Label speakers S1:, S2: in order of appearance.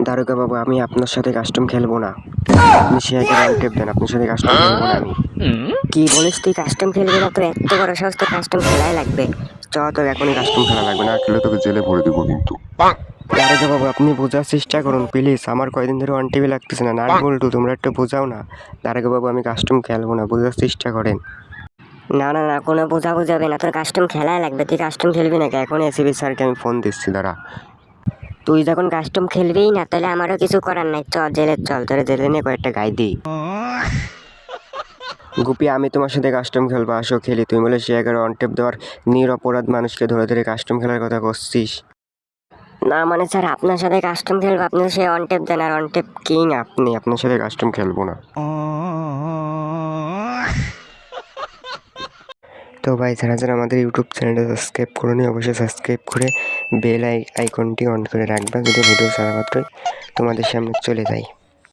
S1: দারোগা বাবু, আমি আপনার সাথে কাস্টম খেলবো না। আপনি শেয়ারকে অন টেপ দেন, আপনার সাথে কাস্টম খেলবো না আমি।
S2: কি বলিস তুই কাস্টম খেলবি না? তোর এত বড় সাহস, তোর কাস্টম খেলাই লাগবে।
S1: চ, তোর এখনই কাস্টম খেলা লাগবে, না খেলে তোকে জেলে ভরে দিব কিন্তু। দারোগা বাবু, আপনি বোঝার চেষ্টা করুন প্লিজ, আমার কয়দিন ধরে অন টিভি লাগতেছে না। নাট বল্টু, তোমরা একটু বোঝাও না। দারোগা বাবু, আমি কাস্টম খেলবো না, বোঝার চেষ্টা করেন।
S2: না না না, কোনো বোঝাবুঝি হবে না, তোর কাস্টম খেলাই লাগবে। তুই কাস্টম খেলবি নাকি?
S1: এখন এসিবি স্যারকে আমি ফোন দিচ্ছি, দাঁড়া।
S2: তুই যখন কাস্টম খেলবিই না, তাহলে আমারও কিছু করার নাই। চল জেলে চল, তোর জেলে নিয়ে
S1: কয়েকটা গাই দিই। গুপি, আমি তোমার সাথে কাস্টম খেলবো, আসো খেলি। তুমি বলে শেয়ারের অন টেপ দেওয়ার নিরপরাধ মানুষকে ধরে ধরে কাস্টম খেলার কথা করছিস।
S2: না মানে স্যার, আপনার সাথে কাস্টম খেলবো। আপনি সে অন টেপ দেন, আর অন টেপ
S1: কিং আপনি, আপনার সাথে কাস্টম খেলবো না। তো ভাই, যারা যারা আমাদের ইউটিউব চ্যানেলটা সাবস্ক্রাইব করুন, অবশ্যই সাবস্ক্রাইব করে বেল আইকনটি অন করে রাখবা, যদি ভিডিও ছাড়া মাত্রই তোমাদের সামনে চলে যায়।